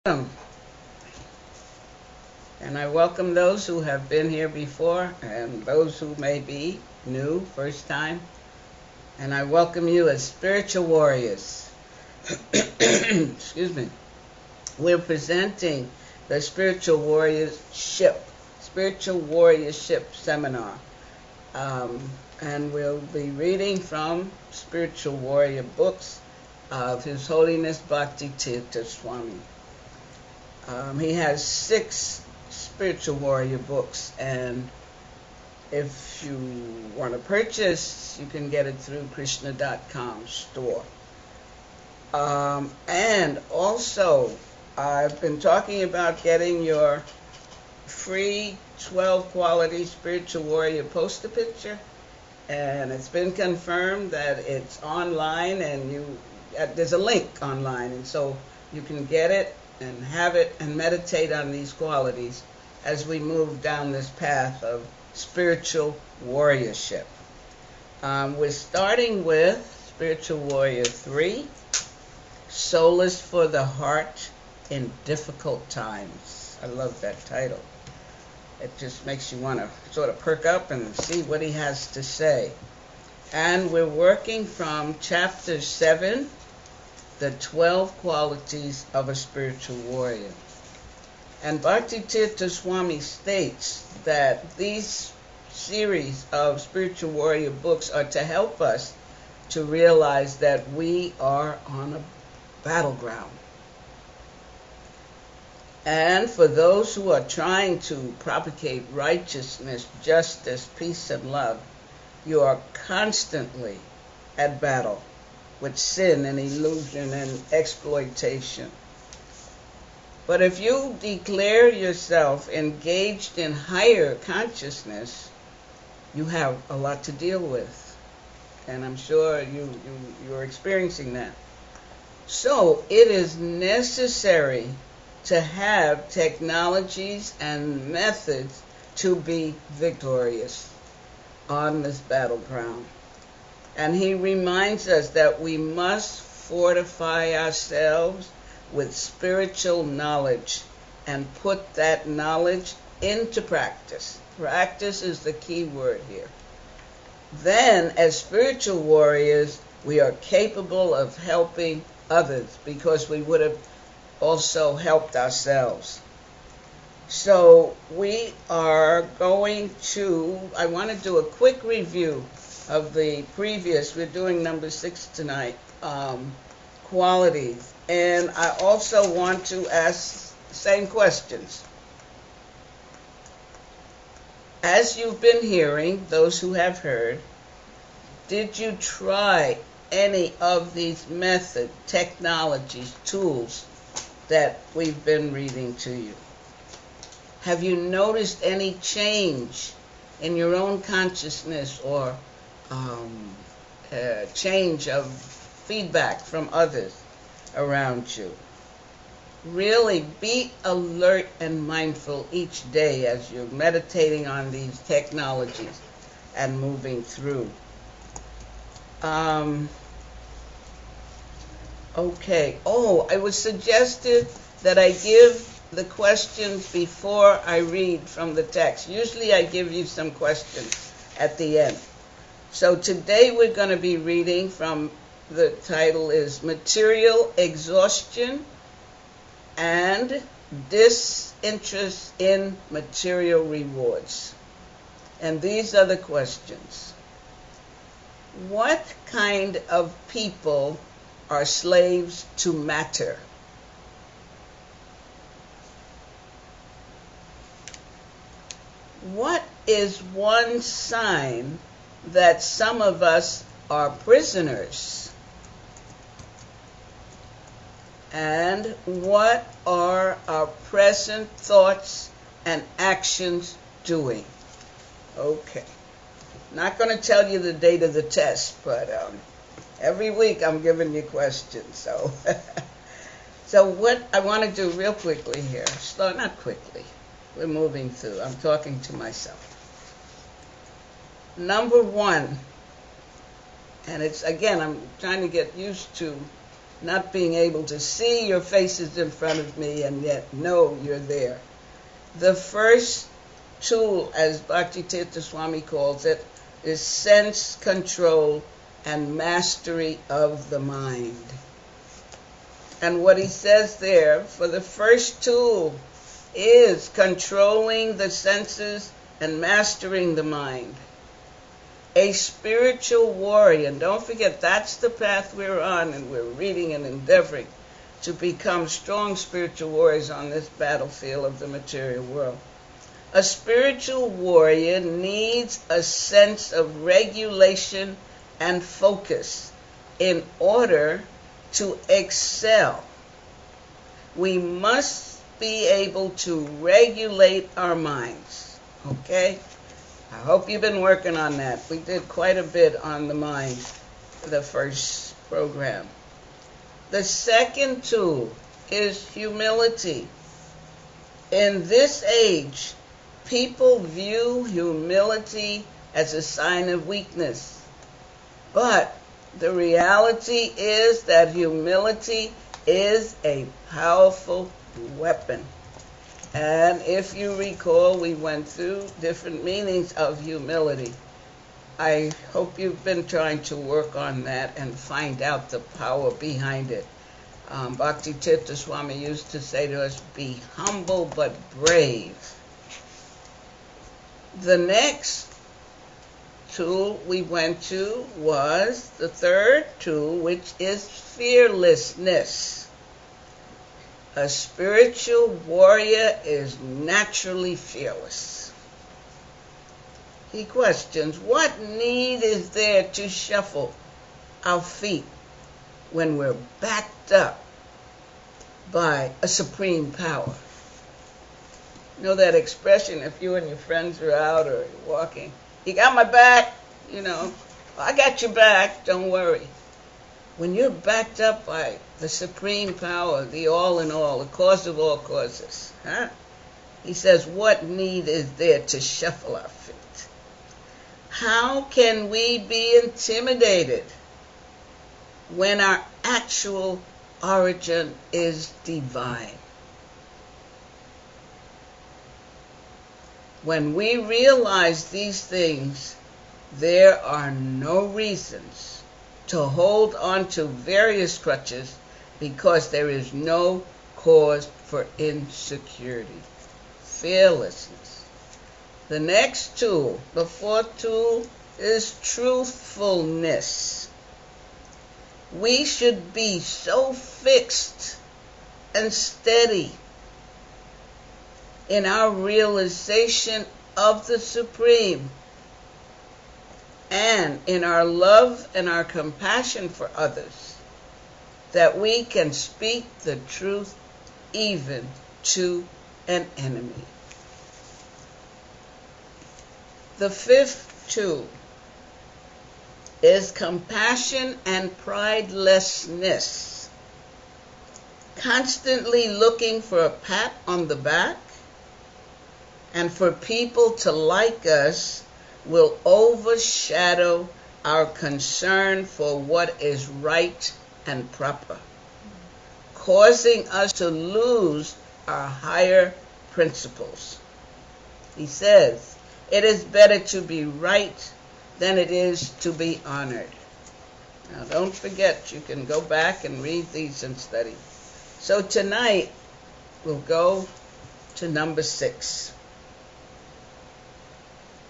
Welcome. And I welcome those who have been here before and those who may be new, first time. And I welcome you as spiritual warriors. Excuse me. We're presenting the Spiritual Warriorship Seminar. And we'll be reading from Spiritual Warrior books of His Holiness Bhakti Tirtha Swami. He has 6 spiritual warrior books, and if you want to purchase, you can get it through Krishna.com store. And also, I've been talking about getting your free 12 quality spiritual warrior poster picture, and it's been confirmed that it's online, and there's a link online, and so you can get it and have it and meditate on these qualities as we move down this path of spiritual warriorship. We're starting with Spiritual Warrior 3, Solace for the Heart in Difficult Times. I love that title. It just makes you want to sort of perk up and see what he has to say. And we're working from Chapter 7, the 12 qualities of a spiritual warrior. And Bhakti Tirtha Swami states that these series of spiritual warrior books are to help us to realize that we are on a battleground. And for those who are trying to propagate righteousness, justice, peace, and love, you are constantly at battle with sin and illusion and exploitation. But if you declare yourself engaged in higher consciousness, you have a lot to deal with. And I'm sure you're experiencing that. So it is necessary to have technologies and methods to be victorious on this battleground. And he reminds us that we must fortify ourselves with spiritual knowledge and put that knowledge into practice. Practice is the key word here. Then, as spiritual warriors, we are capable of helping others because we would have also helped ourselves. So we are I want to do a quick review of the previous, we're doing number 6 tonight, qualities. And I also want to ask the same questions. As you've been hearing, those who have heard, did you try any of these methods, technologies, tools that we've been reading to you? Have you noticed any change in your own consciousness or change of feedback from others around you? Really be alert and mindful each day as you're meditating on these technologies and moving through. Okay. Oh, it was suggested that I give the questions before I read from the text. Usually I give you some questions at the end. So today we're going to be reading from, the title is Material Exhaustion and Disinterest in Material Rewards. And these are the questions. What kind of people are slaves to matter? What is one sign that some of us are prisoners? And what are our present thoughts and actions doing? Okay. Not going to tell you the date of the test, but every week I'm giving you questions. So what I want to do real quickly here, not quickly, we're moving through. I'm talking to myself. Number 1, and it's, again, I'm trying to get used to not being able to see your faces in front of me and yet know you're there. The first tool, as Bhakti Tirtha Swami calls it, is sense control and mastery of the mind. And what he says there, for the first tool is controlling the senses and mastering the mind. A spiritual warrior, and don't forget that's the path we're on, and we're reading and endeavoring to become strong spiritual warriors on this battlefield of the material world. A spiritual warrior needs a sense of regulation and focus in order to excel. We must be able to regulate our minds, okay? I hope you've been working on that. We did quite a bit on the mind for the first program. The second tool is humility. In this age, people view humility as a sign of weakness. But the reality is that humility is a powerful weapon. And if you recall, we went through different meanings of humility. I hope you've been trying to work on that and find out the power behind it. Bhakti Tirtha Swami used to say to us, be humble but brave. The next tool we went to was the third tool, which is fearlessness. A spiritual warrior is naturally fearless. He questions, what need is there to shuffle our feet when we're backed up by a supreme power? You know that expression, if you and your friends are out or you're walking, you got my back, I got your back, don't worry. When you're backed up by the supreme power, the all in all, the cause of all causes, he says, what need is there to shuffle our feet? How can we be intimidated when our actual origin is divine? When we realize these things, there are no reasons to hold on to various crutches because there is no cause for insecurity. Fearlessness. The next tool, the fourth tool, is truthfulness. We should be so fixed and steady in our realization of the Supreme and in our love and our compassion for others that we can speak the truth even to an enemy. The fifth tool is compassion and pridelessness. Constantly looking for a pat on the back and for people to like us will overshadow our concern for what is right and proper, causing us to lose our higher principles. He says, it is better to be right than it is to be honored. Now don't forget, you can go back and read these and study. So tonight, we'll go to number 6.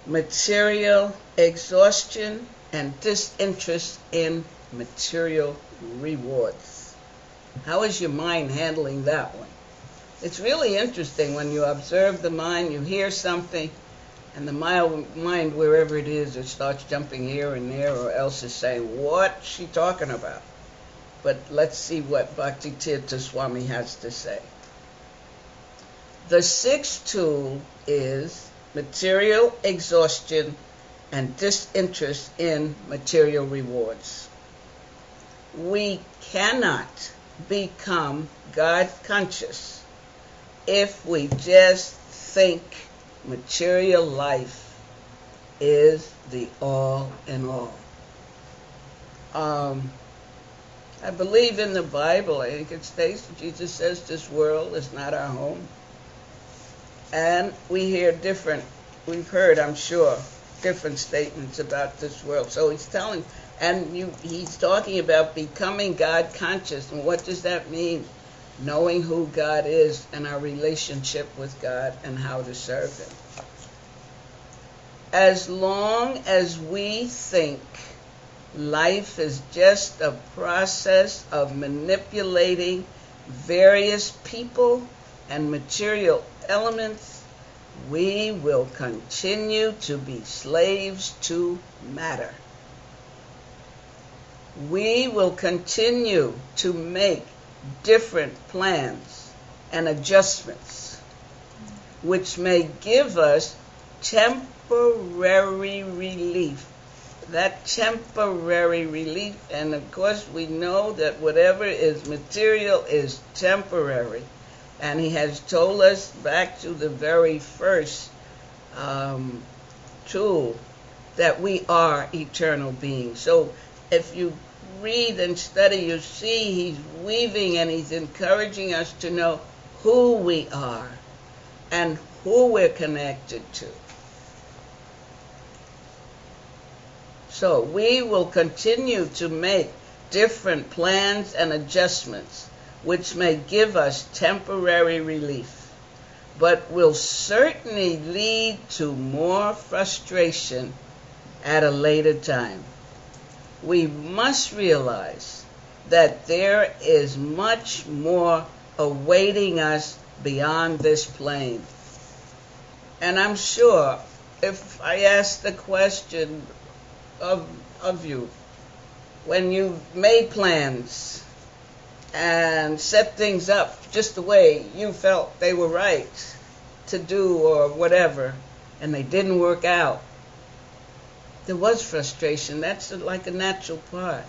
Material exhaustion and disinterest in material rewards. How is your mind handling that one? It's really interesting when you observe the mind, you hear something, and the mind, wherever it is, it starts jumping here and there, or else is saying, what's she talking about? But let's see what Bhakti Tirtha Swami has to say. The sixth tool is material exhaustion and disinterest in material rewards. We cannot become God conscious if we just think material life is the all in all. I believe in the Bible. I think it states, Jesus says, this world is not our home. And we've heard, I'm sure, different statements about this world. So he's telling, he's talking about becoming God conscious. And what does that mean? Knowing who God is and our relationship with God and how to serve Him. As long as we think life is just a process of manipulating various people and material elements, we will continue to be slaves to matter. We will continue to make different plans and adjustments, which may give us temporary relief. That temporary relief, and of course we know that whatever is material is temporary. And he has told us back to the very first tool that we are eternal beings. So if you read and study, you see he's weaving and he's encouraging us to know who we are and who we're connected to. So we will continue to make different plans and adjustments which may give us temporary relief, but will certainly lead to more frustration at a later time. We must realize that there is much more awaiting us beyond this plane. And I'm sure if I ask the question of you, when you made plans and set things up just the way you felt they were right to do or whatever, and they didn't work out, there was frustration. That's like a natural part.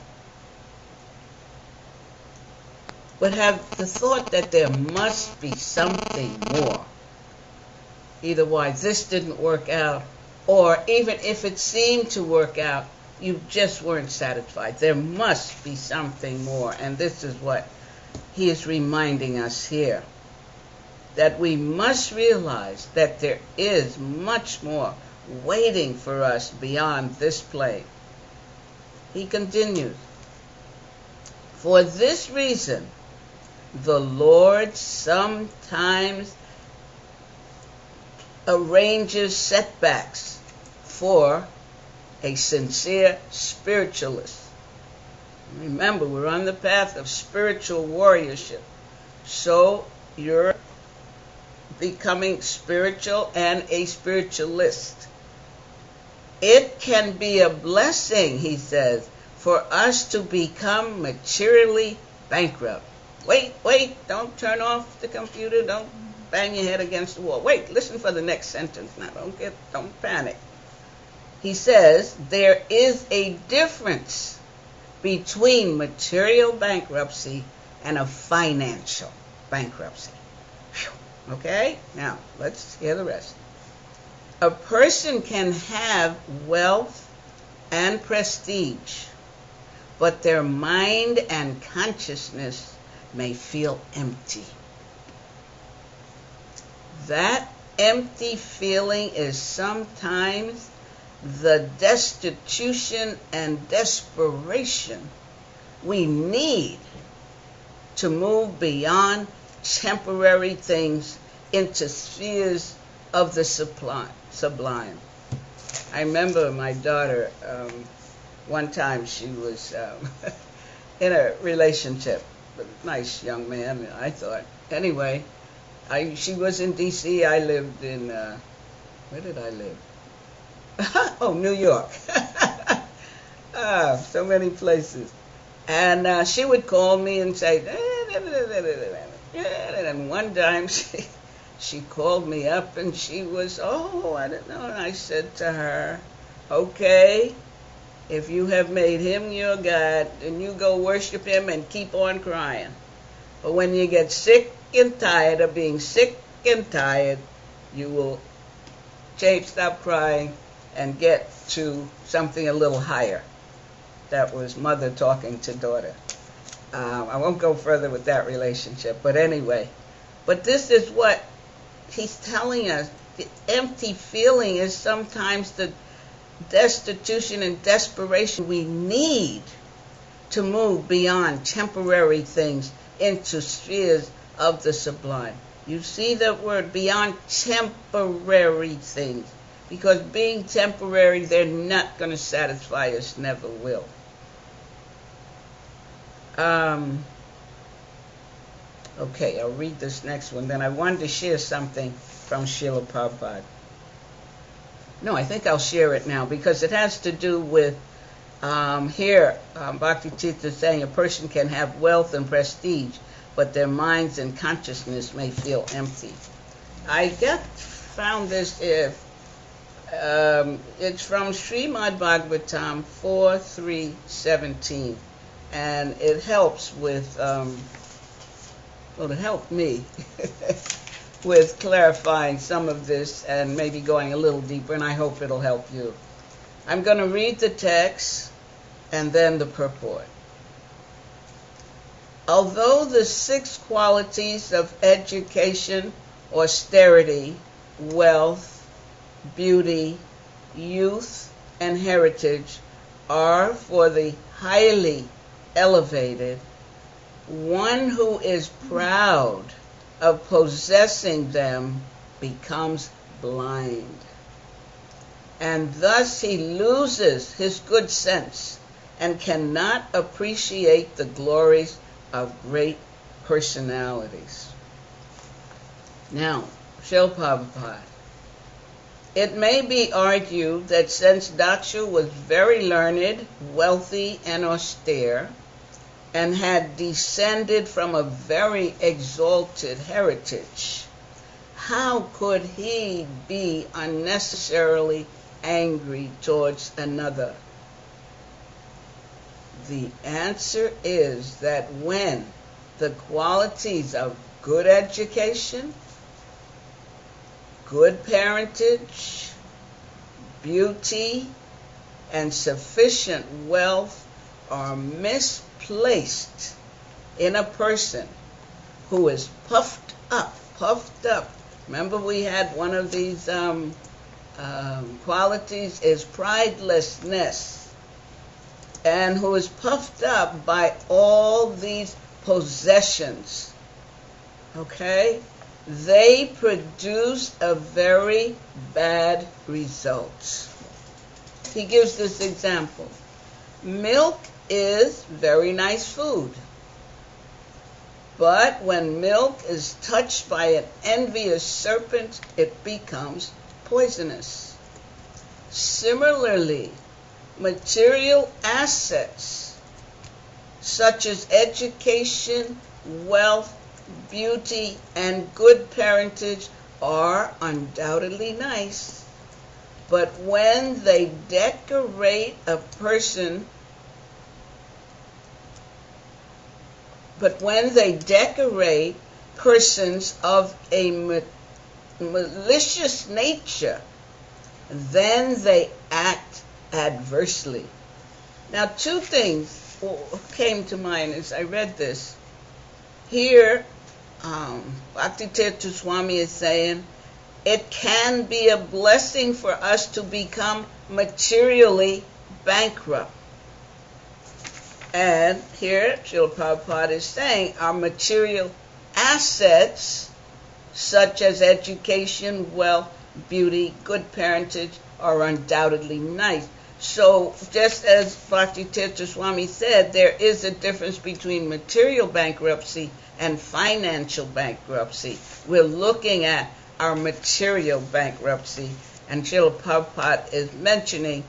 But have the thought that there must be something more. Either why this didn't work out, or even if it seemed to work out, you just weren't satisfied. There must be something more. And this is what he is reminding us here. That we must realize that there is much more waiting for us beyond this plane. He continues, for this reason, the Lord sometimes arranges setbacks for a sincere spiritualist. Remember, we're on the path of spiritual warriorship. So you're becoming spiritual and a spiritualist. It can be a blessing, he says, for us to become materially bankrupt. Wait, don't turn off the computer, don't bang your head against the wall. Wait, listen for the next sentence now. Don't panic. He says there is a difference between material bankruptcy and a financial bankruptcy. Whew. Okay? Now, let's hear the rest. A person can have wealth and prestige, but their mind and consciousness may feel empty. That empty feeling is sometimes the destitution and desperation we need to move beyond temporary things into spheres of the sublime. I remember my daughter, one time she was in a relationship with a nice young man, I thought. Anyway, she was in D.C., I lived in, where did I live? Oh, New York. So many places. And she would call me and say, and one time she called me up and she was, I don't know. And I said to her, okay, if you have made him your God, then you go worship him and keep on crying. But when you get sick and tired of being sick and tired, you will stop crying and get to something a little higher. That was mother talking to daughter. I won't go further with that relationship, but anyway. But this is what he's telling us. The empty feeling is sometimes the destitution and desperation we need to move beyond temporary things into spheres of the sublime. You see that word, beyond temporary things. Because being temporary, they're not going to satisfy us, never will. Okay, I'll read this next one. Then I wanted to share something from Srila Prabhupada. No, I think I'll share it now because it has to do with here. Bhakti Tirtha is saying a person can have wealth and prestige, but their minds and consciousness may feel empty. I found this. It's from Srimad Bhagavatam 4.3.17, and it helps with. Well, it helped me with clarifying some of this and maybe going a little deeper, and I hope it'll help you. I'm going to read the text and then the purport. Although the 6 qualities of education, austerity, wealth, beauty, youth, and heritage are for the highly elevated, one who is proud of possessing them becomes blind, and thus he loses his good sense and cannot appreciate the glories of great personalities. Now, Srila Prabhupada, it may be argued that since Daksha was very learned, wealthy, and austere, and had descended from a very exalted heritage, how could he be unnecessarily angry towards another? The answer is that when the qualities of good education, good parentage, beauty, and sufficient wealth are misplaced in a person who is puffed up. Remember we had one of these qualities is pridelessness, and who is puffed up by all these possessions. Okay? They produce a very bad result. He gives this example. Milk is very nice food. But when milk is touched by an envious serpent, it becomes poisonous. Similarly, material assets such as education, wealth, beauty, and good parentage are undoubtedly nice. But when they decorate a person persons of a malicious nature, then they act adversely. Now, 2 things came to mind as I read this. Here, Bhakti Tirtha Swami is saying, it can be a blessing for us to become materially bankrupt. And here, Srila Prabhupada is saying our material assets, such as education, wealth, beauty, good parentage, are undoubtedly nice. So, just as Bhakti Tirtha Swami said, there is a difference between material bankruptcy and financial bankruptcy. We're looking at our material bankruptcy, and Srila Prabhupada is mentioning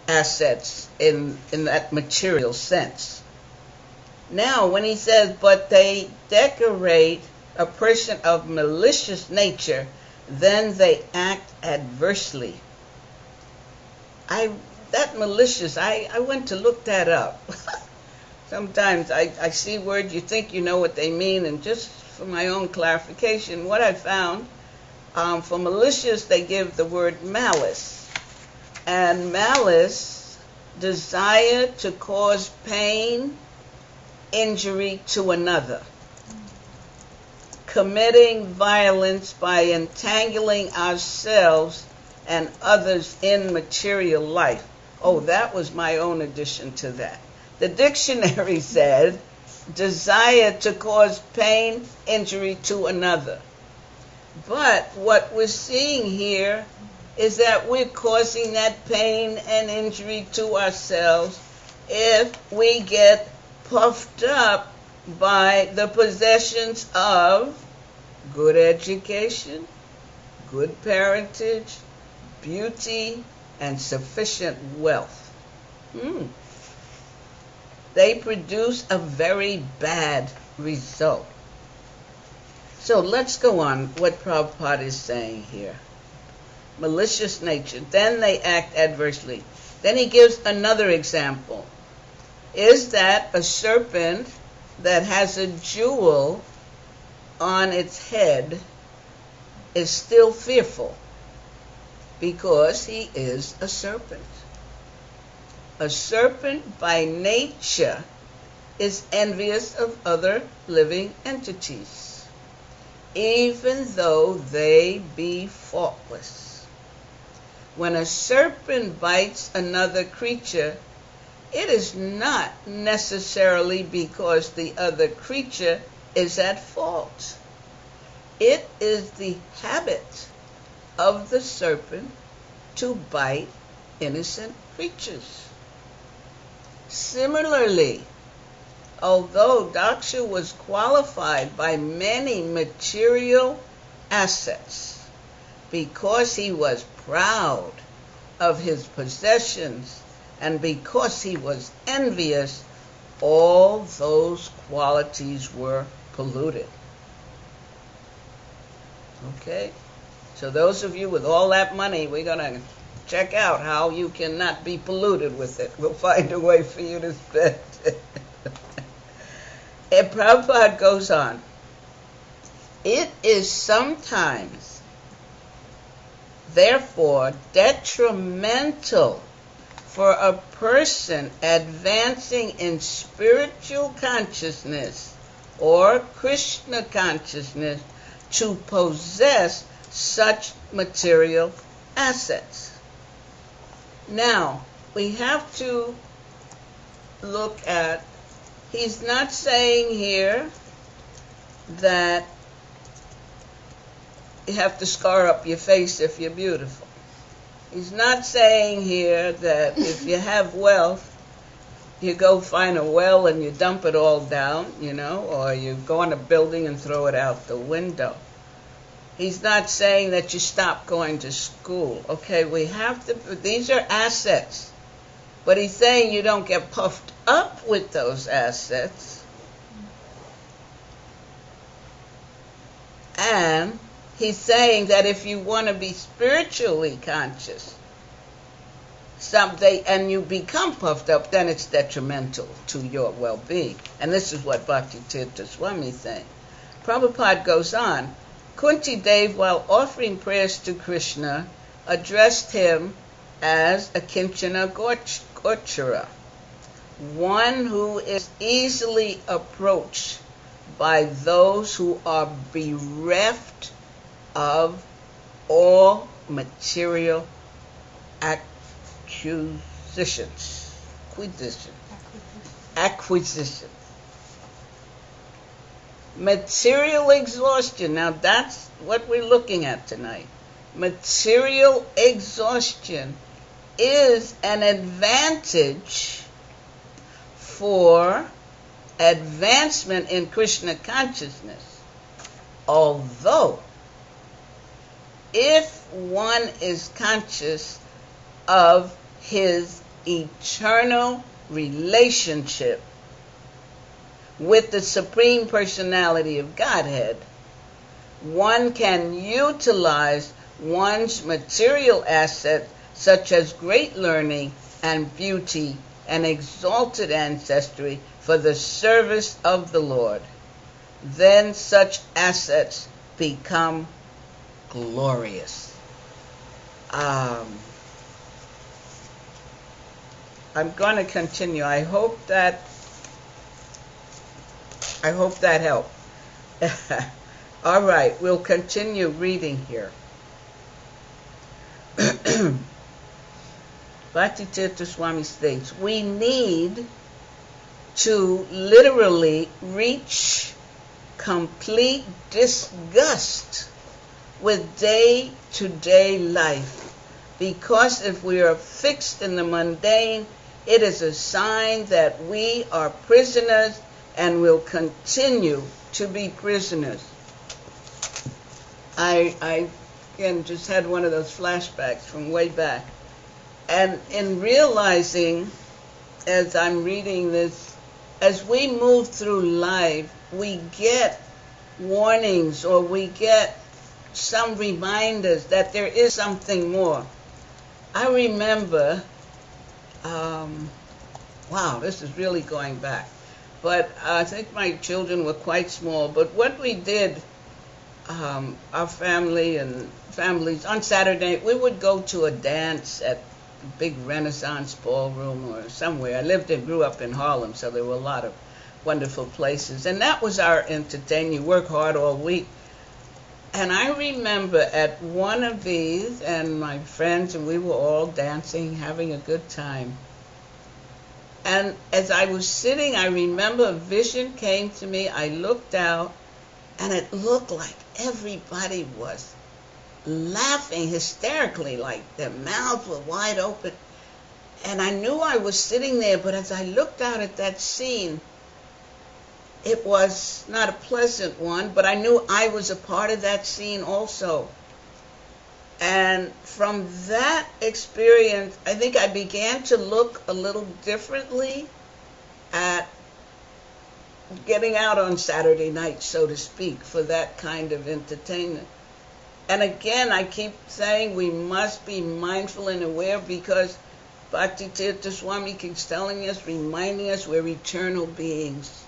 assets in that material sense. Now, when he says, but they decorate a person of malicious nature, then they act adversely. That malicious, I went to look that up. Sometimes I see words, you think you know what they mean, and just for my own clarification, what I found, for malicious, they give the word malice. And malice, desire to cause pain, injury to another, committing violence by entangling ourselves and others in material life. Oh, that was my own addition to that. The dictionary said, desire to cause pain, injury to another. But what we're seeing here is that we're causing that pain and injury to ourselves if we get puffed up by the possessions of good education, good parentage, beauty, and sufficient wealth. They produce a very bad result. So let's go on what Prabhupada is saying here. Malicious nature. Then they act adversely. Then he gives another example. Is that a serpent that has a jewel on its head is still fearful because he is a serpent. A serpent by nature is envious of other living entities, even though they be faultless. When a serpent bites another creature, it is not necessarily because the other creature is at fault. It is the habit of the serpent to bite innocent creatures. Similarly, although Daksha was qualified by many material assets because he was proud of his possessions and because he was envious, all those qualities were polluted. Okay? So those of you with all that money, we're going to check out how you cannot be polluted with it. We'll find a way for you to spend it. And Prabhupada goes on. It is sometimes, therefore, detrimental for a person advancing in spiritual consciousness or Krishna consciousness to possess such material assets. Now, we have to look at, he's not saying here that you have to scar up your face if you're beautiful. He's not saying here that if you have wealth, you go find a well and you dump it all down, or you go in a building and throw it out the window. He's not saying that you stop going to school. Okay, these are assets. But he's saying you don't get puffed up with those assets. And he's saying that if you want to be spiritually conscious someday and you become puffed up, then it's detrimental to your well-being. And this is what Bhakti Tirtha Swami is saying. Prabhupada goes on. Kunti Dev, while offering prayers to Krishna, addressed him as a Kinchana Gochara, one who is easily approached by those who are bereft of all material acquisition. Material exhaustion. Now that's what we're looking at tonight. Material exhaustion is an advantage for advancement in Krishna consciousness. Although, if one is conscious of his eternal relationship with the Supreme Personality of Godhead, one can utilize one's material assets such as great learning and beauty and exalted ancestry for the service of the Lord. Then such assets become glorious. I'm going to continue. I hope that I hope that helped. All right, we'll continue reading here. Bhakti Tirtha Swami states, we need to literally reach complete disgust with day-to-day life, because if we are fixed in the mundane, it is a sign that we are prisoners and will continue to be prisoners. I again just had one of those flashbacks from way back. And in realizing, as I'm reading this, as we move through life, we get warnings or we get some reminders that there is something more. I remember, wow, this is really going back, but I think my children were quite small, but what we did, our family and families, on Saturday, we would go to a dance at a big Renaissance ballroom or somewhere. I grew up in Harlem, so there were a lot of wonderful places. And that was our entertainment. You work hard all week. And I remember at one of these, and my friends, and we were all dancing, having a good time. And as I was sitting, I remember a vision came to me. I looked out, and it looked like everybody was laughing hysterically, like their mouths were wide open. And I knew I was sitting there, but as I looked out at that scene, it was not a pleasant one, but I knew I was a part of that scene also. And from that experience, I think I began to look a little differently at getting out on Saturday night, so to speak, for that kind of entertainment. And again, I keep saying we must be mindful and aware, because Bhakti Tirtha Swami keeps telling us, reminding us we're eternal beings.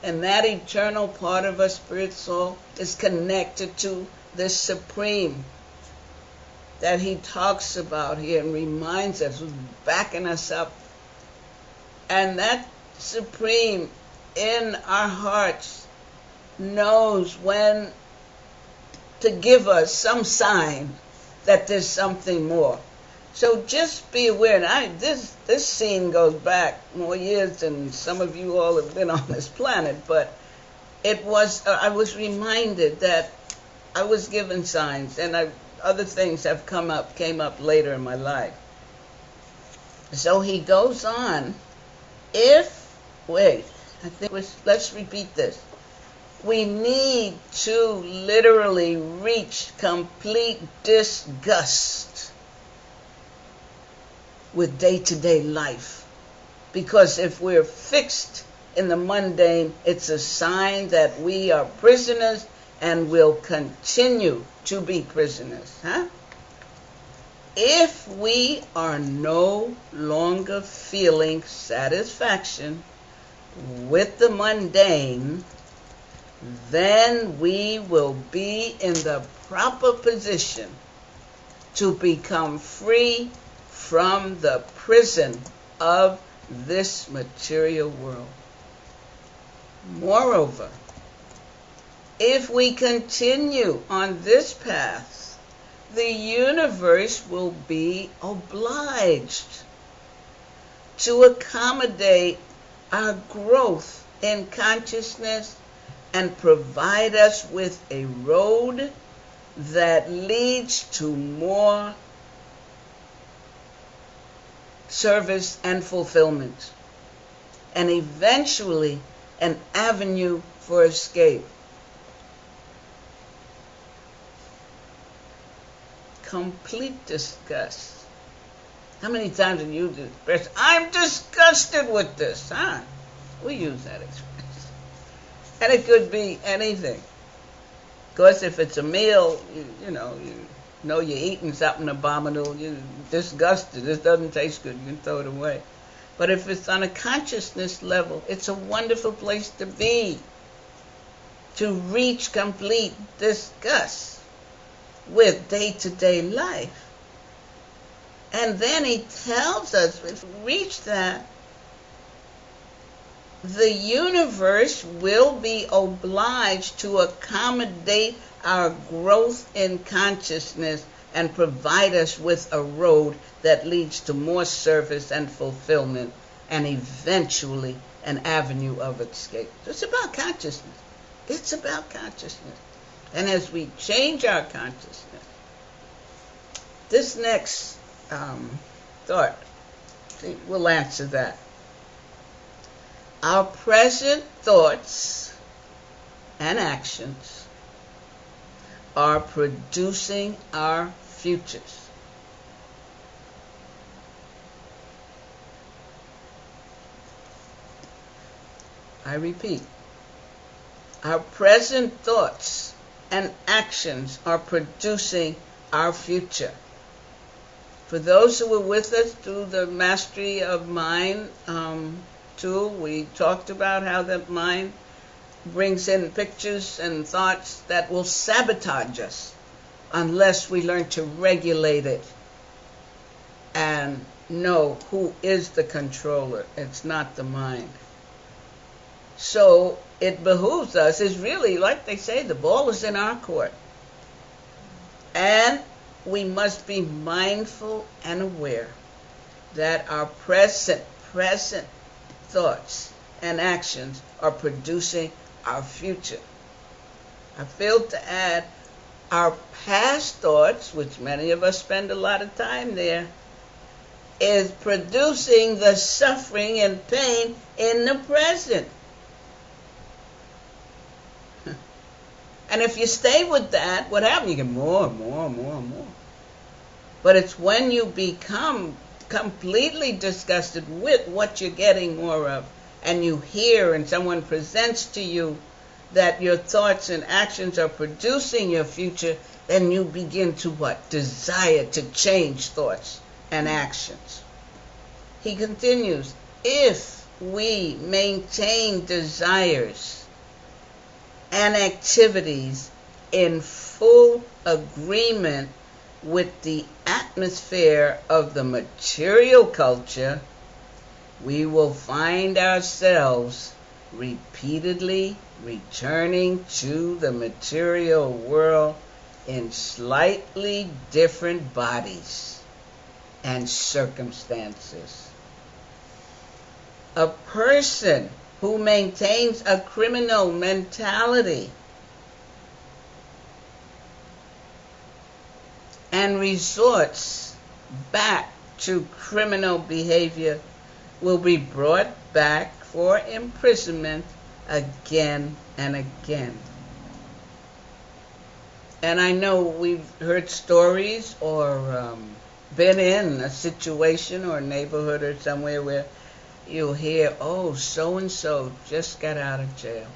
And that eternal part of our spirit soul is connected to this supreme that he talks about here and reminds us, who's backing us up. And that supreme in our hearts knows when to give us some sign that there's something more. So just be aware. And this scene goes back more years than some of you all have been on this planet, but it was I was reminded that I was given signs, and other things have came up later in my life. So he goes on. Let's repeat this. We need to literally reach complete disgust with day-to-day life. Because if we're fixed in the mundane, it's a sign that we are prisoners and will continue to be prisoners. If we are no longer feeling satisfaction with the mundane, then we will be in the proper position to become free from the prison of this material world. Moreover, if we continue on this path, the universe will be obliged to accommodate our growth in consciousness and provide us with a road that leads to more service and fulfillment, and eventually an avenue for escape. Complete disgust. How many times have you expressed, I'm disgusted with this? We use that expression. And it could be anything. Of course, if it's a meal, you know you're eating something abominable, you're disgusted, this doesn't taste good, you can throw it away. But if it's on a consciousness level, it's a wonderful place to be, to reach complete disgust with day-to-day life. And then he tells us, if we reach that, the universe will be obliged to accommodate our growth in consciousness and provide us with a road that leads to more service and fulfillment and eventually an avenue of escape. It's about consciousness. It's about consciousness. And as we change our consciousness, this next thought will answer that. Our present thoughts and actions are producing our futures. I repeat, our present thoughts and actions are producing our future. For those who were with us through the Mastery of Mind tool, we talked about how the mind brings in pictures and thoughts that will sabotage us unless we learn to regulate it and know who is the controller. It's not the mind. So it behooves us, it's really like they say, the ball is in our court. And we must be mindful and aware that our present thoughts and actions are producing our future. I failed to add our past thoughts, which many of us spend a lot of time there, is producing the suffering and pain in the present. And if you stay with that, what happens? You get more. But it's when you become completely disgusted with what you're getting more of, and you hear and someone presents to you that your thoughts and actions are producing your future, then you begin to what? Desire to change thoughts and actions. He continues, if we maintain desires and activities in full agreement with the atmosphere of the material culture, we will find ourselves repeatedly returning to the material world in slightly different bodies and circumstances. A person who maintains a criminal mentality and resorts back to criminal behavior will be brought back for imprisonment again and again. And I know we've heard stories or been in a situation or a neighborhood or somewhere where you'll hear, oh, so-and-so just got out of jail.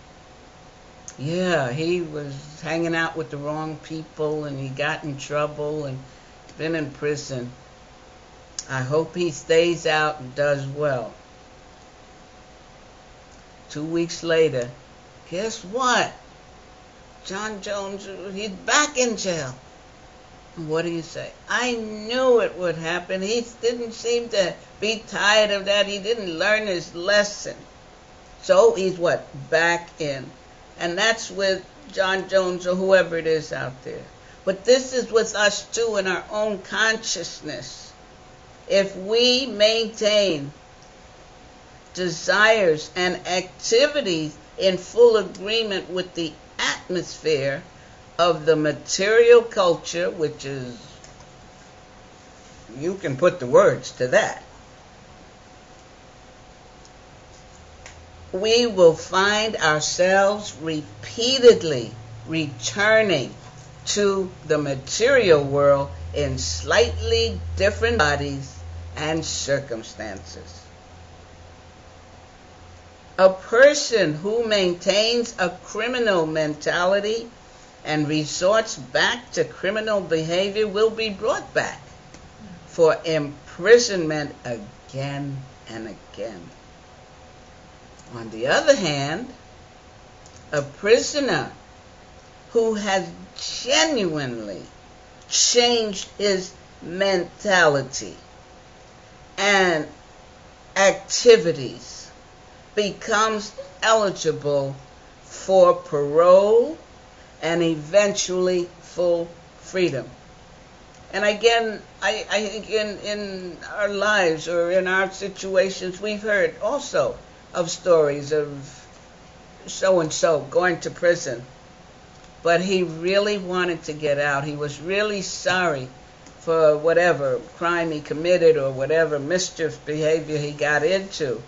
Yeah, he was hanging out with the wrong people and he got in trouble and been in prison. I hope he stays out and does well. 2 weeks later, guess what? John Jones, he's back in jail. What do you say? I knew it would happen. He didn't seem to be tired of that. He didn't learn his lesson. So he's what? Back in. And that's with John Jones or whoever it is out there. But this is with us too in our own consciousness. If we maintain desires and activities in full agreement with the atmosphere of the material culture, which is, you can put the words to that, we will find ourselves repeatedly returning to the material world in slightly different bodies and circumstances. A person who maintains a criminal mentality and resorts back to criminal behavior will be brought back for imprisonment again and again. On the other hand, a prisoner who has genuinely changed his mentality and activities becomes eligible for parole and eventually full freedom. And again, I think in our lives or in our situations, we've heard also of stories of so-and-so going to prison. But he really wanted to get out. He was really sorry for whatever crime he committed or whatever mischief behavior he got into.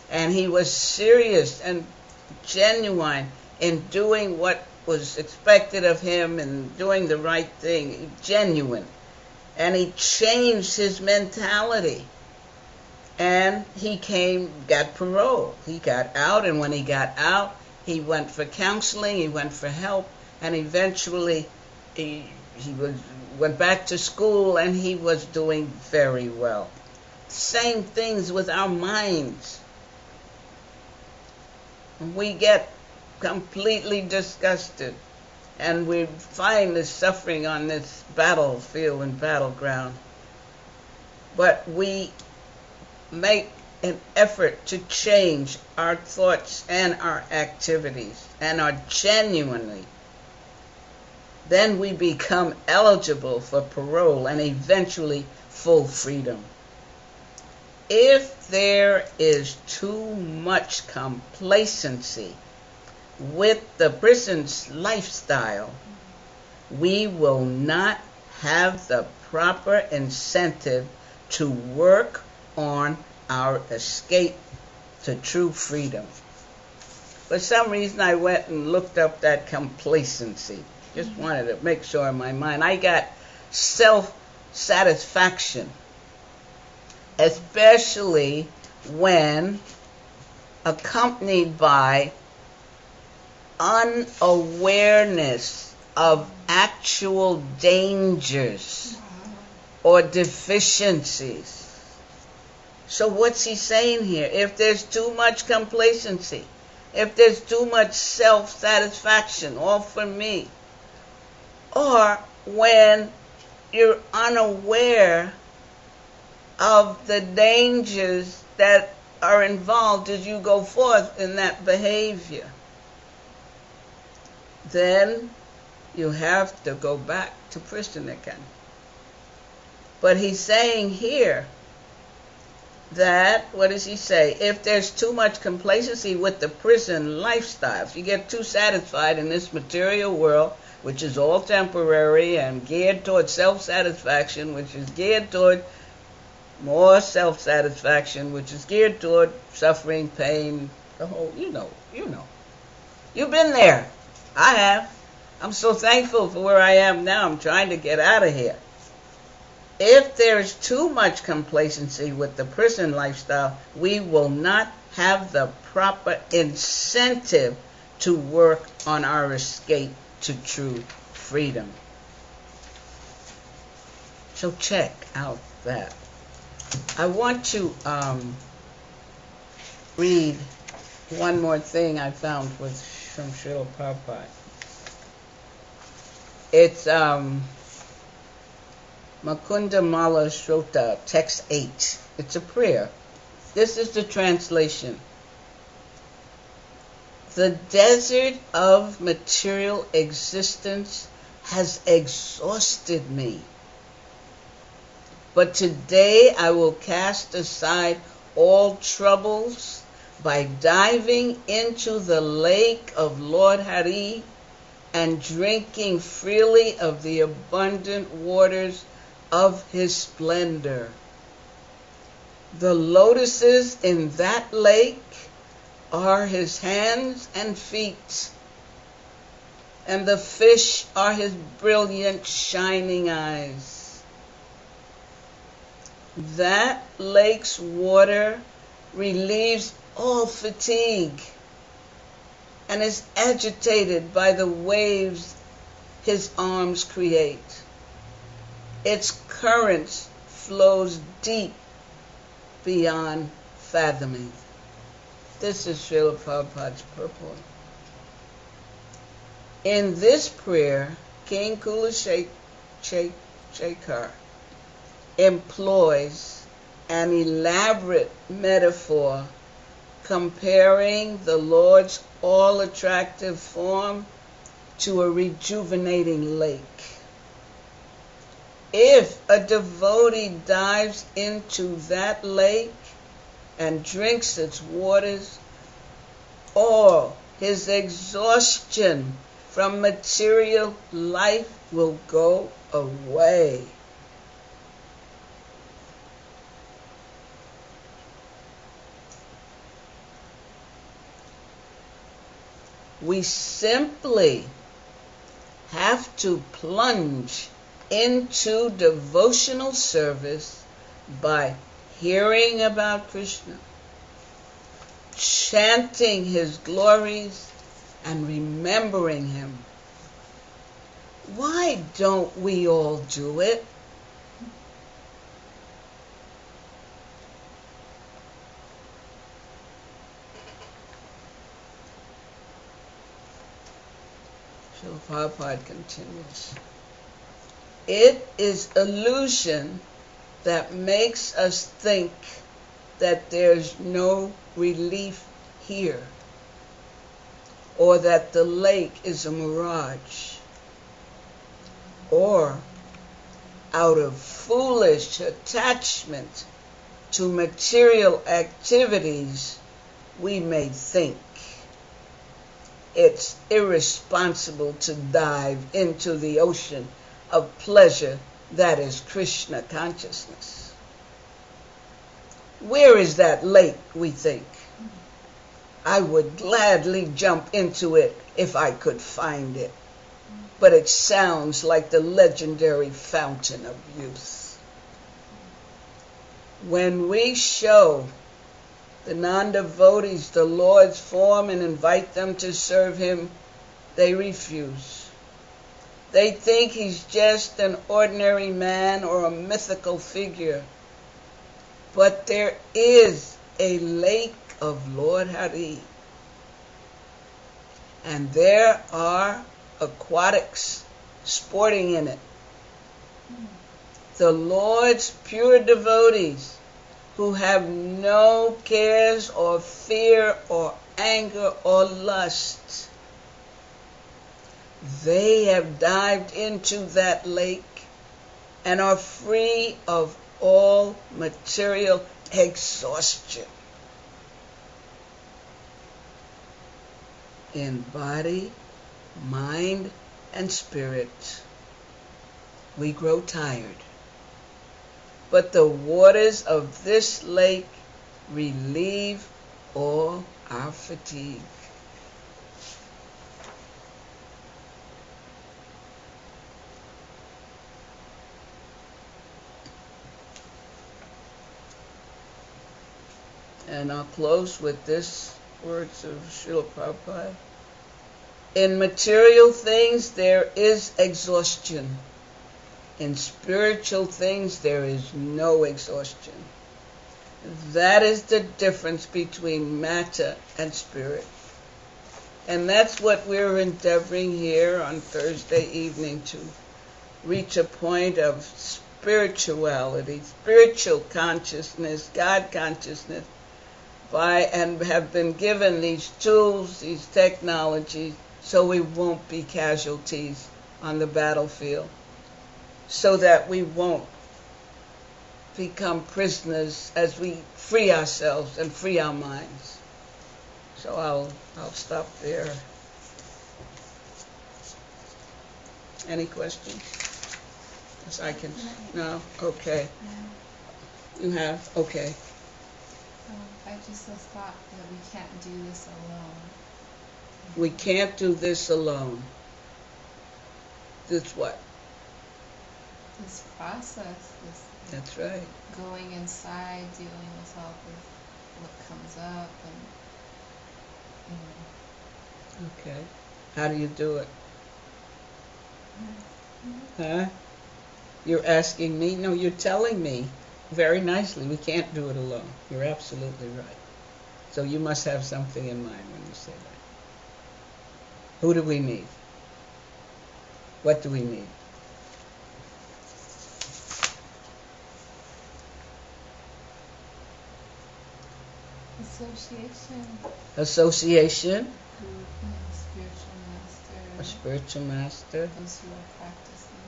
And he was serious and genuine in doing what was expected of him and doing the right thing, genuine. And he changed his mentality. And he got parole. He got out, and when he got out, he went for counseling, he went for help, and eventually he went back to school, and he was doing very well. Same things with our minds. We get completely disgusted, and we find the suffering on this battlefield and battleground. But we make an effort to change our thoughts and our activities, and are genuinely. Then we become eligible for parole and eventually full freedom. If there is too much complacency with the prison's lifestyle, we will not have the proper incentive to work on our escape to true freedom. For some reason, I went and looked up that complacency. Just wanted to make sure in my mind. I got self-satisfaction, especially when accompanied by unawareness of actual dangers or deficiencies. So what's he saying here? If there's too much complacency, if there's too much self-satisfaction, all for me, or when you're unaware of the dangers that are involved as you go forth in that behavior, then you have to go back to prison again. But he's saying here that, what does he say? If there's too much complacency with the prison lifestyle, if you get too satisfied in this material world, which is all temporary and geared toward self-satisfaction, which is geared toward more self-satisfaction, which is geared toward suffering, pain, the whole, you know. You've been there. I have. I'm so thankful for where I am now. I'm trying to get out of here. If there's too much complacency with the prison lifestyle, we will not have the proper incentive to work on our escape to true freedom. So check out that. I want to read one more thing I found from Srila Prabhupada. It's Makunda Mala Shrota, text 8. It's a prayer. This is the translation. The desert of material existence has exhausted me. But today I will cast aside all troubles by diving into the lake of Lord Hari and drinking freely of the abundant waters of his splendor. The lotuses in that lake are his hands and feet, and the fish are his brilliant shining eyes. That lake's water relieves all fatigue and is agitated by the waves his arms create. Its currents flows deep beyond fathoming. This is Srila Prabhupada's purport. In this prayer, King Kulashekar employs an elaborate metaphor comparing the Lord's all-attractive form to a rejuvenating lake. If a devotee dives into that lake and drinks its waters, all his exhaustion from material life will go away. We simply have to plunge into devotional service by hearing about Krishna, chanting his glories, and remembering him. Why don't we all do it? Srila Prabhupada continues. It is illusion that makes us think that there's no relief here, or that the lake is a mirage, or out of foolish attachment to material activities, we may think it's irresponsible to dive into the ocean of pleasure that is Krishna consciousness. Where is that lake, we think? I would gladly jump into it if I could find it. But it sounds like the legendary fountain of youth. When we show the non-devotees the Lord's form and invite them to serve him, they refuse. They think he's just an ordinary man or a mythical figure. But there is a lake of Lord Hari. And there are aquatics sporting in it. The Lord's pure devotees who have no cares or fear or anger or lust. They have dived into that lake and are free of all material exhaustion in body, mind, and spirit. We grow tired, but the waters of this lake relieve all our fatigue. And I'll close with this words of Srila Prabhupada. In material things there is exhaustion. In spiritual things there is no exhaustion. That is the difference between matter and spirit. And that's what we're endeavoring here on Thursday evening, to reach a point of spirituality, spiritual consciousness, God consciousness, and have been given these tools, these technologies, so we won't be casualties on the battlefield, so that we won't become prisoners as we free ourselves and free our minds. So I'll stop there. Any questions? Yes, I can. No? Okay. You have? Okay. I just thought that we can't do this alone. We can't do this alone. This what? This process, this That's right. going inside, dealing with all the what comes up, and Okay. How do you do it? Huh? You're asking me? No, you're telling me very nicely. We can't do it alone. You're absolutely right. So you must have something in mind when you say that. Who do we need? What do we need? it's Association. Association. Spiritual master. A spiritual master. Those who are practicing.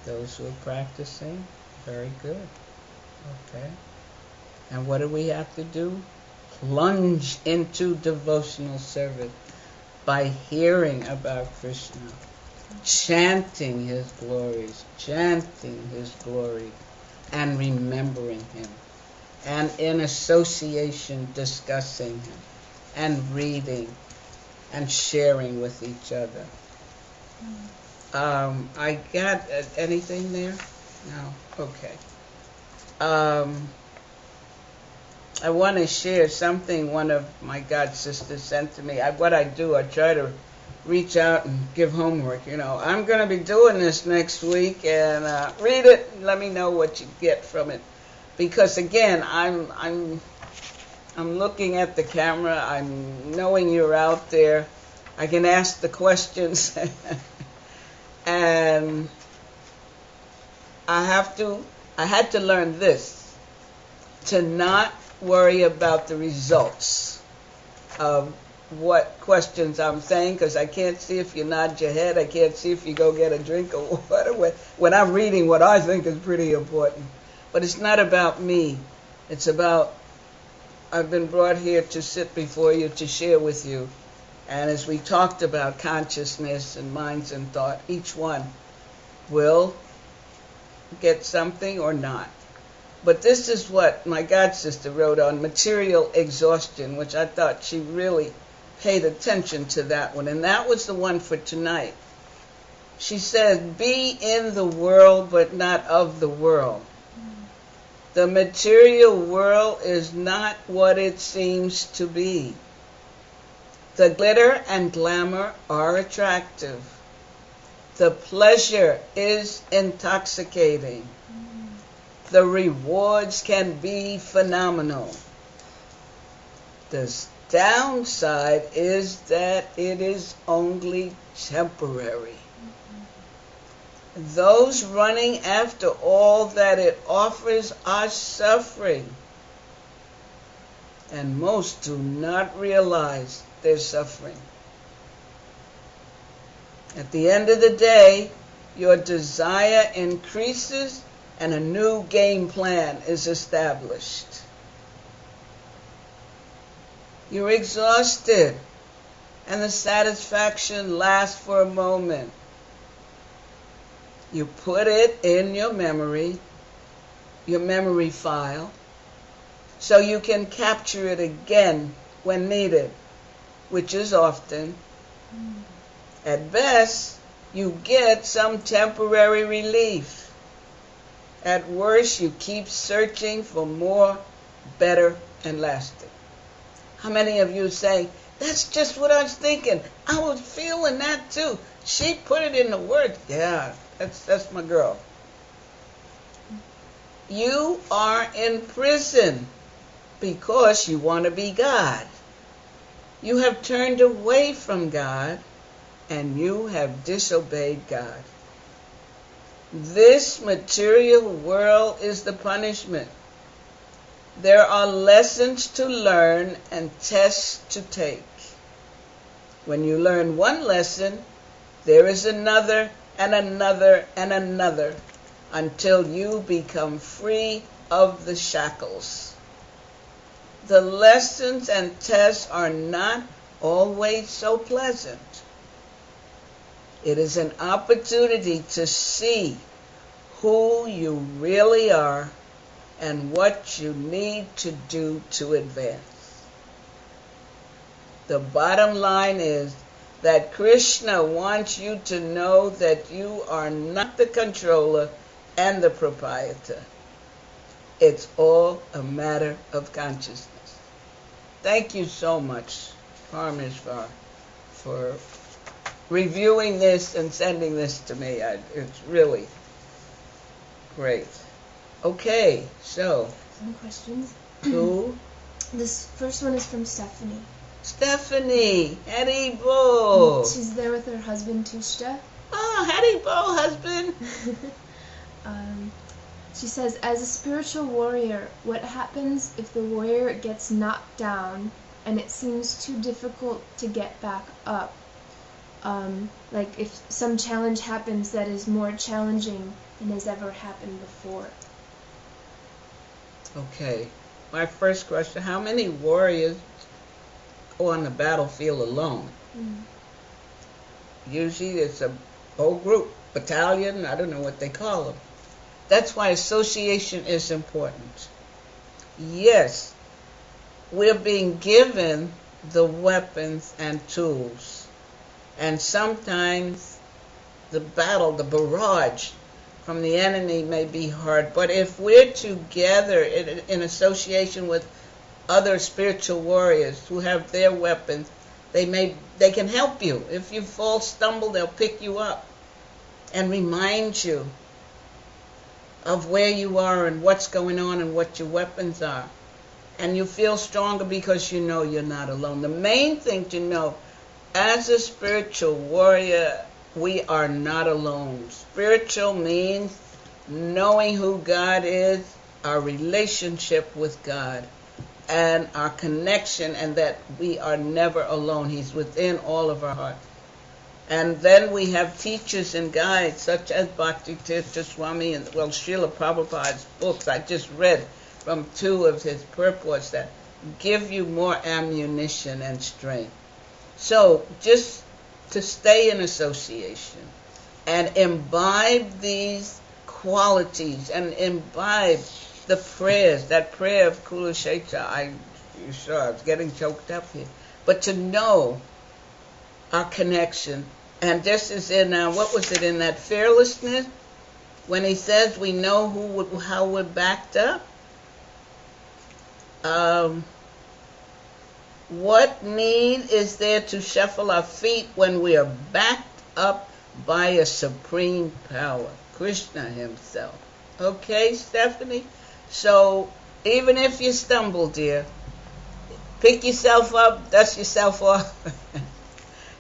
Those who are practicing. Very good. Okay. And what do we have to do? Plunge into devotional service by hearing about Krishna, chanting his glories, and remembering him, and in association discussing him, and reading, and sharing with each other. I got anything there? No? Okay. I want to share something one of my god sisters sent to me. What I do, I try to reach out and give homework. I'm going to be doing this next week, and read it and let me know what you get from it. Because again, I'm looking at the camera. I'm knowing you're out there. I can ask the questions, and I had to learn this, to not worry about the results of what questions I'm saying, because I can't see if you nod your head. I can't see if you go get a drink of water when I'm reading what I think is pretty important. But it's not about me. It's about, I've been brought here to sit before you, to share with you. And as we talked about consciousness and minds and thought, each one will get something or not. But this is what my god sister wrote on material exhaustion, which I thought she really paid attention to that one. And that was the one for tonight. She says, be in the world, but not of the world. The material world is not what it seems to be. The glitter and glamour are attractive. The pleasure is intoxicating. The rewards can be phenomenal. The downside is that it is only temporary. Those running after all that it offers are suffering. And most do not realize they're suffering. At the end of the day, your desire increases and a new game plan is established. You're exhausted, and the satisfaction lasts for a moment. You put it in your memory file, so you can capture it again when needed, which is often. At best, you get some temporary relief. At worst, you keep searching for more, better, and lasting. How many of you say, that's just what I was thinking. I was feeling that too. She put it in the words. Yeah, that's my girl. You are in prison because you want to be God. You have turned away from God, and you have disobeyed God. This material world is the punishment. There are lessons to learn and tests to take. When you learn one lesson, there is another and another and another until you become free of the shackles. The lessons and tests are not always so pleasant. It is an opportunity to see who you really are and what you need to do to advance. The bottom line is that Krishna wants you to know that you are not the controller and the proprietor. It's all a matter of consciousness. Thank you so much, Parmeshwar, for reviewing this and sending this to me. It's really great. Okay, so. Some questions. Who? This first one is from Stephanie. Stephanie, Haribo. She's there with her husband, Tushta. Oh, Haribo, husband. She says, as a spiritual warrior, what happens if the warrior gets knocked down and it seems too difficult to get back up? Like if some challenge happens that is more challenging than has ever happened before. Okay. My first question, how many warriors go on the battlefield alone? Usually it's a whole group, battalion, I don't know what they call them. That's why association is important. Yes, we're being given the weapons and tools. And sometimes the battle, the barrage from the enemy may be hard. But if we're together in association with other spiritual warriors who have their weapons, they can help you. If you fall, stumble, they'll pick you up and remind you of where you are and what's going on and what your weapons are. And you feel stronger because you know you're not alone. The main thing to know, as a spiritual warrior, we are not alone. Spiritual means knowing who God is, our relationship with God, and our connection, and that we are never alone. He's within all of our hearts. And then we have teachers and guides such as Bhakti, Tirtha, Swami, and Srila Prabhupada's books. I just read from 2 of his purports that give you more ammunition and strength. So just to stay in association and imbibe these qualities and imbibe the prayers, that prayer of Kulashecha, you saw I was getting choked up here, but to know our connection. And this is in, what was it, in that fearlessness, when he says we know how we're backed up. What need is there to shuffle our feet when we are backed up by a supreme power, Krishna himself? Okay, Stephanie? So even if you stumble, dear, pick yourself up, dust yourself off,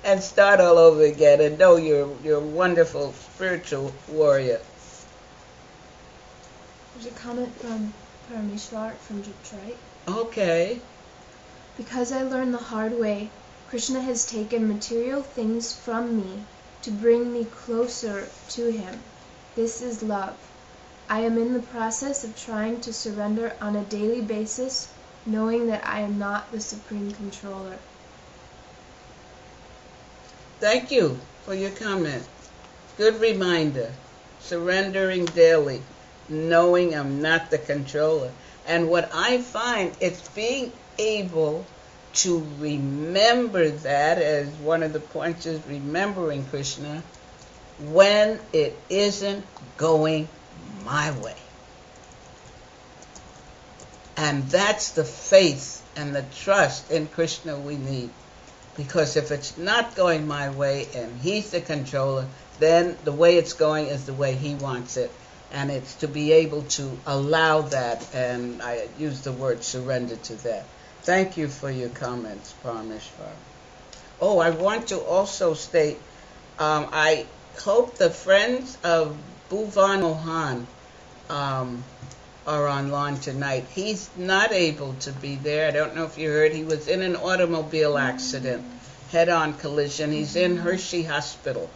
and start all over again, and know you're a wonderful spiritual warrior. There's a comment from Parameshwar from Detroit. Okay. Because I learned the hard way, Krishna has taken material things from me to bring me closer to him. This is love. I am in the process of trying to surrender on a daily basis, knowing that I am not the supreme controller. Thank you for your comment. Good reminder. Surrendering daily, knowing I'm not the controller. And what I find, it's being able to remember that, as one of the points is remembering Krishna, when it isn't going my way. And that's the faith and the trust in Krishna we need. Because if it's not going my way and he's the controller, then the way it's going is the way he wants it. And it's to be able to allow that, and I use the word surrender to that. Thank you for your comments, Parameshwar. Oh, I want to also state, I hope the friends of Bhuvan Mohan are online tonight. He's not able to be there. I don't know if you heard, he was in an automobile accident, head-on collision. He's in Hershey Hospital.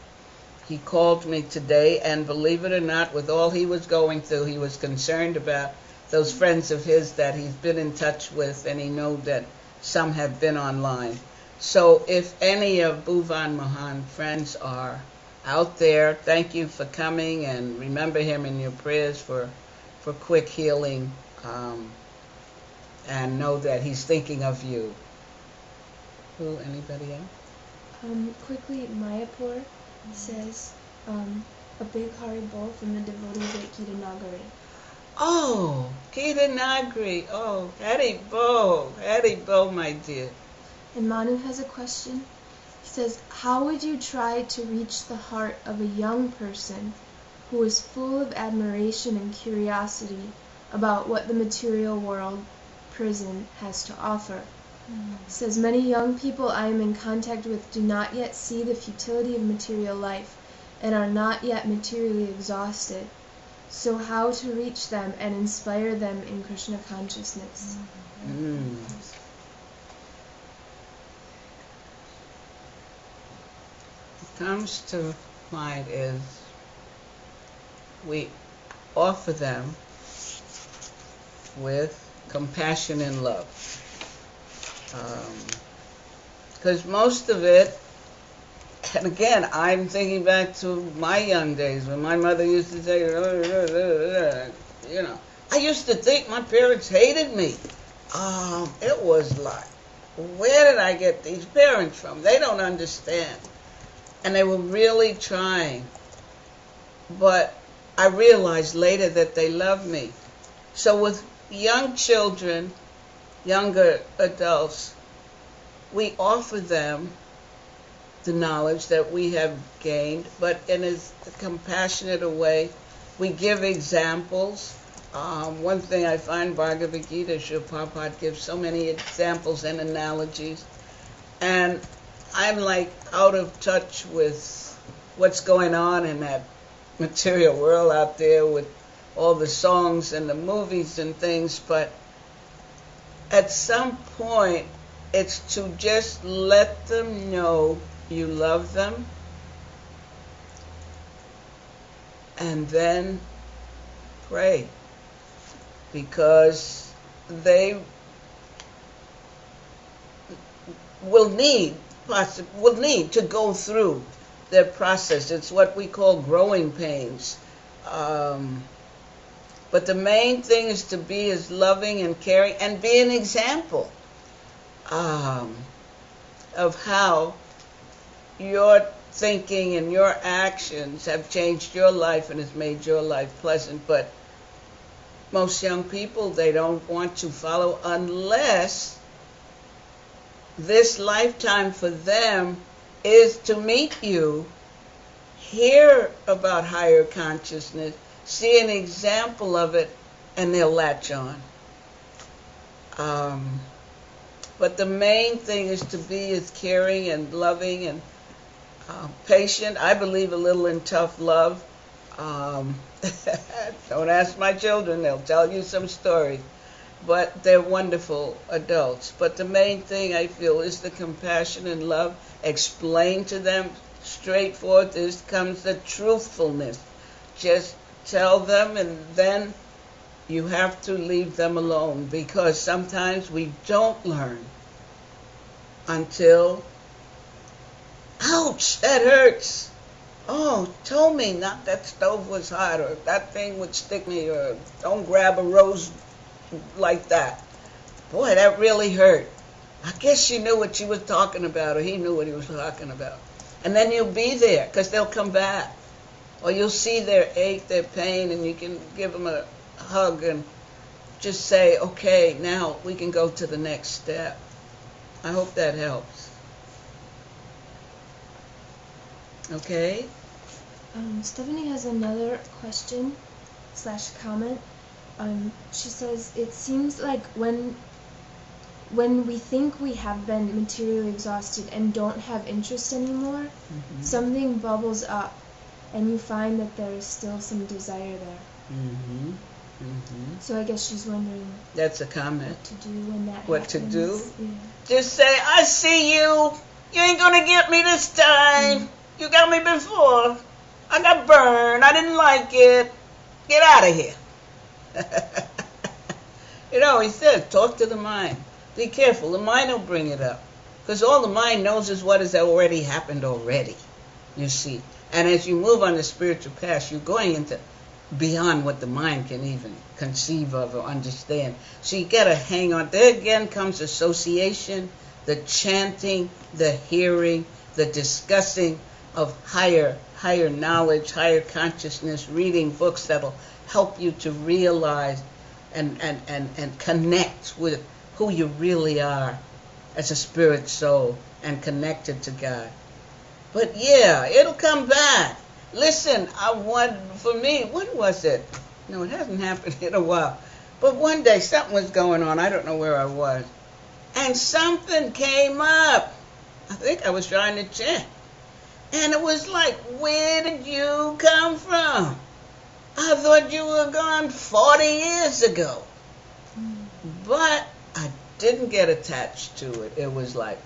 He called me today, and believe it or not, with all he was going through, he was concerned about those friends of his that he's been in touch with, and he knows that some have been online. So if any of Bhuvan Mohan friends are out there, thank you for coming, and remember him in your prayers for quick healing, and know that he's thinking of you. Who, anybody else? Quickly, Mayapur says, a big Haribol from the devotees at Gitanagari. Oh, Gitanagari. Oh, Haribol, my dear. And Manu has a question. He says, how would you try to reach the heart of a young person who is full of admiration and curiosity about what the material world prison has to offer? He says, many young people I am in contact with do not yet see the futility of material life and are not yet materially exhausted. So how to reach them and inspire them in Krishna consciousness? Mm. What comes to mind is we offer them with compassion and love. Because most of it, and again, I'm thinking back to my young days when my mother used to say, you know, I used to think my parents hated me. It was like, where did I get these parents from? They don't understand. And they were really trying. But I realized later that they loved me. So with young children, younger adults, we offer them the knowledge that we have gained, but in a compassionate way. We give examples. One thing I find Bhagavad Gita, Srila Prabhupada gives so many examples and analogies. And I'm like out of touch with what's going on in that material world out there with all the songs and the movies and things, but at some point it's to just let them know you love them, and then pray, because they will need to go through their process. It's what we call growing pains. But the main thing is to be as loving and caring and be an example of how your thinking and your actions have changed your life and has made your life pleasant. But most young people, they don't want to follow unless this lifetime for them is to meet you, hear about higher consciousness, see an example of it, and they'll latch on. But the main thing is to be as caring and loving and patient. I believe a little in tough love. Don't ask my children, they'll tell you some stories. But they're wonderful adults. But the main thing I feel is the compassion and love. Explain to them straightforward. This comes the truthfulness. Just tell them, and then you have to leave them alone, because sometimes we don't learn until, ouch, that hurts. Oh, told me not that stove was hot, or that thing would stick me, or don't grab a rose like that. Boy, that really hurt. I guess she knew what she was talking about, or he knew what he was talking about. And then you'll be there, because they'll come back. Or you'll see their ache, their pain, and you can give them a hug and just say, okay, now we can go to the next step. I hope that helps. Okay? Stephanie has another question / comment. She says, it seems like when we think we have been materially exhausted and don't have interest anymore, something bubbles up, and you find that there is still some desire there. So I guess she's wondering. That's a comment. What to do when that happens. What to do? Yeah. Just say, I see you. You ain't gonna get me this time. You got me before. I got burned. I didn't like it. Get out of here. You know, he says, talk to the mind. Be careful. The mind will bring it up. Because all the mind knows is what has already happened already, you see. And as you move on the spiritual path, you're going into beyond what the mind can even conceive of or understand. So you got to hang on. There again comes association, the chanting, the hearing, the discussing of higher knowledge, higher consciousness, reading books that'll help you to realize and connect with who you really are as a spirit soul and connected to God. But yeah, it'll come back. Listen, for me, when was it? No, it hasn't happened in a while. But one day something was going on. I don't know where I was. And something came up. I think I was trying to chant. And it was like, where did you come from? I thought you were gone 40 years ago. But I didn't get attached to it. It was like,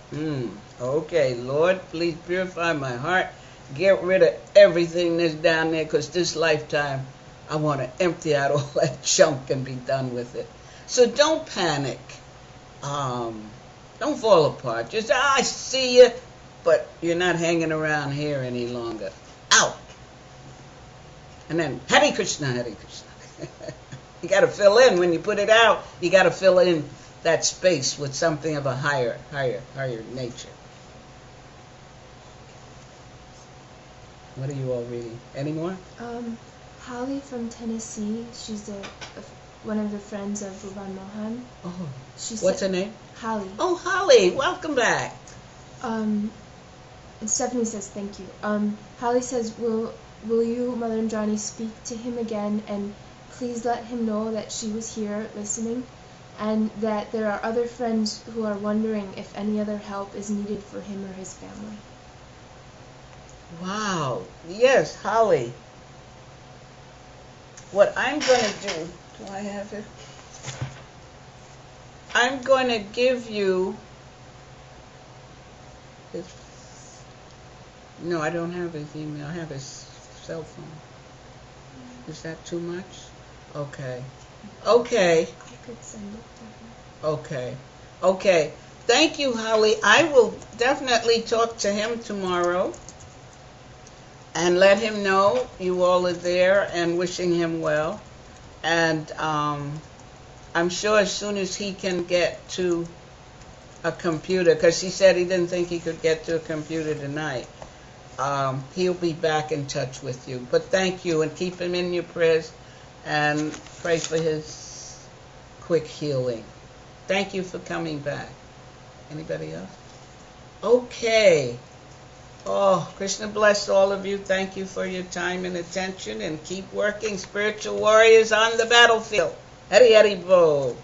okay, Lord, please purify my heart. Get rid of everything that's down there, because this lifetime I want to empty out all that junk and be done with it. So don't panic. Don't fall apart. Just, I see you, but you're not hanging around here any longer. Out. And then, Hare Krishna, Hare Krishna. You got to fill in. When you put it out, you got to fill in that space with something of a higher nature. What are you all reading? Any more? Holly from Tennessee. She's one of the friends of Bhuvan Mohan. Oh, She what's said, her name? Holly. Oh, Holly, welcome back. And Stephanie says thank you. Holly says, will you, Mother Indrani, speak to him again, and please let him know that she was here listening, and that there are other friends who are wondering if any other help is needed for him or his family. Wow. Yes, Holly. What I'm going to do I have it? I'm going to give you his. No, I don't have his email. I have his cell phone. Is that too much? Okay. Okay. I could send it to her. Okay. Okay. Thank you, Holly. I will definitely talk to him tomorrow and let him know you all are there and wishing him well. And I'm sure as soon as he can get to a computer, because he said he didn't think he could get to a computer tonight, he'll be back in touch with you. But thank you, and keep him in your prayers and pray for his quick healing. Thank you for coming back. Anybody else? Okay. Oh, Krishna bless all of you. Thank you for your time and attention, and keep working, spiritual warriors on the battlefield. Hari Hari Bol.